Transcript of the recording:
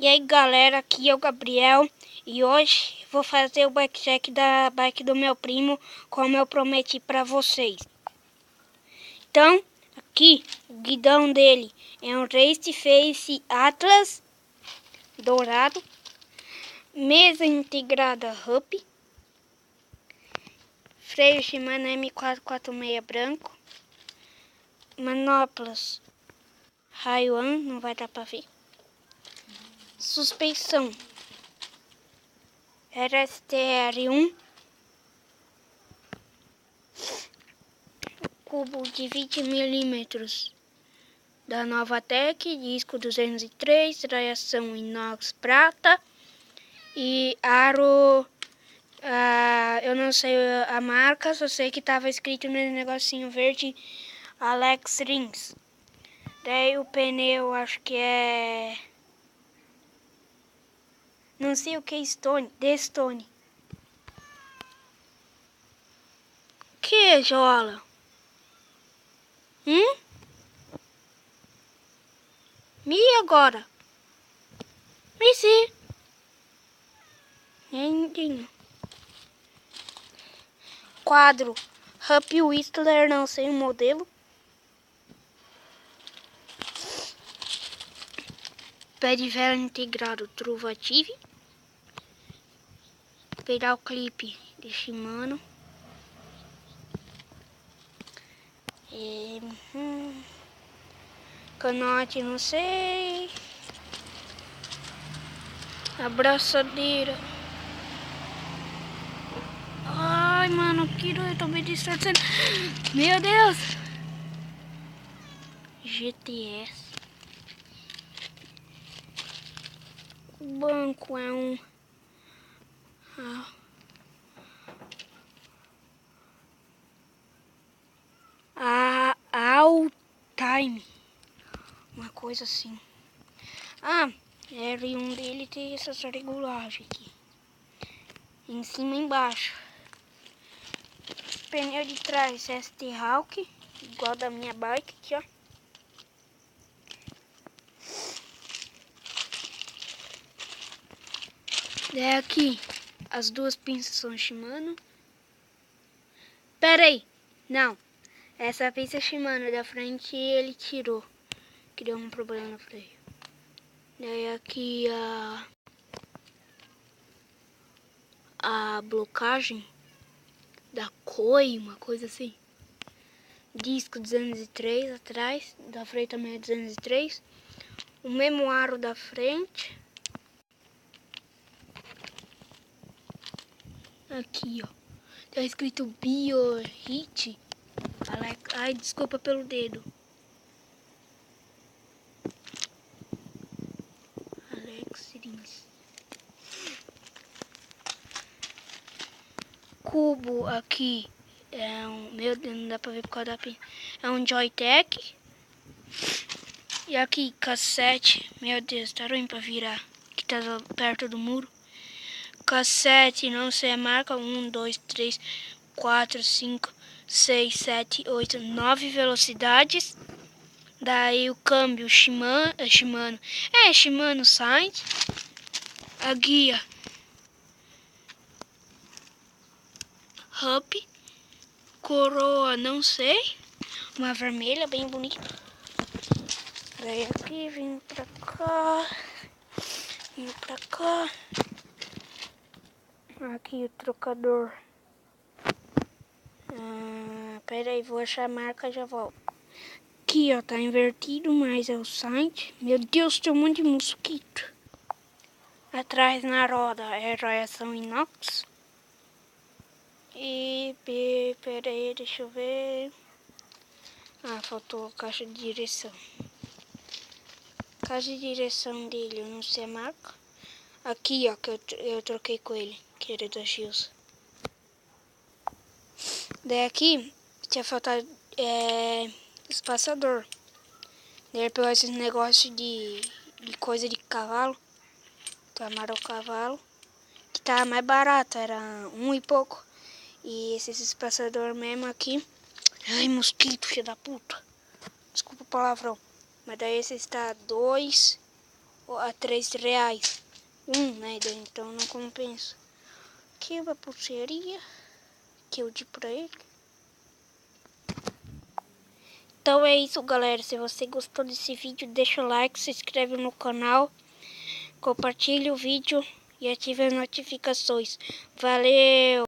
E aí galera, aqui é o Gabriel e hoje vou fazer o bike-check da bike do meu primo, como eu prometi para vocês. Então, aqui o guidão dele é um Race Face Atlas dourado, mesa integrada Up, freio Shimano M446 branco, manoplas Haiwan, não vai dar para ver. Suspensão RSTR1, cubo de 20 milímetros da Novatec, disco 203, radiação inox prata e aro, eu não sei a marca, só sei que estava escrito no negocinho verde Alex Rins. Daí o pneu acho que é, não sei o que é Stone, The Stone. Que, Jola? E agora? E se? Rendinho. Quadro Up Whistler, não sei o modelo. Pé de vela integrado Truvative. Pedal clipe de Shimano. Canote, não sei. Abraçadeira. Ai, mano, que doido, eu tô me distorcendo. Meu Deus. GTS. O banco é um... All-Time. Uma coisa assim. R1 dele tem essas regulagens aqui. Em cima e embaixo. Pneu de trás ST Hawk, igual da minha bike aqui, ó. Daí aqui, as duas pinças são Shimano. Pera aí, não. Essa pinça é Shimano, da frente ele tirou, que deu um problema no freio. Daí aqui a blocagem da Koi, uma coisa assim. Disco 203 atrás, da frente também é 203. O mesmo aro da frente. Aqui, ó. Tá escrito BioHit. Ai, desculpa pelo dedo. Alex Rins. Cubo aqui é um... Meu Deus, não dá pra ver por causa da pin. É um Joytech. E aqui, cassete. Meu Deus, tá ruim pra virar. Que tá perto do muro. Cassete, não sei a marca. 1, 2, 3, 4, 5, 6, 7, 8, 9 velocidades. Daí o câmbio Shimano. Shimano Science. A guia Up. Coroa, não sei. Uma vermelha bem bonita. Daí aqui, vim pra cá. Aqui o trocador. Pera aí, vou achar a marca, já volto. Aqui, ó, tá invertido, mas é o site. Meu Deus, tem um monte de mosquito. Atrás na roda é radiação inox. E, pera aí, deixa eu ver. Faltou a caixa de direção. Caixa de direção dele, eu não sei a marca. Aqui, ó, que eu troquei com ele, que era da Gilson. Daí aqui, tinha faltado espaçador. Daí ele pegou esses negócios de coisa de cavalo. Tomaram o cavalo. Que tava mais barato, era 1 e pouco. E esse espaçador mesmo aqui. Ai, mosquito, filho da puta. Desculpa o palavrão. Mas daí esse está 2 a R$3. Né? Então não compensa. Aqui uma pulseirinha que eu dei pra ele. Então é isso, galera. Se você gostou desse vídeo, deixa o like, se inscreve no canal, compartilha o vídeo e ative as notificações. Valeu!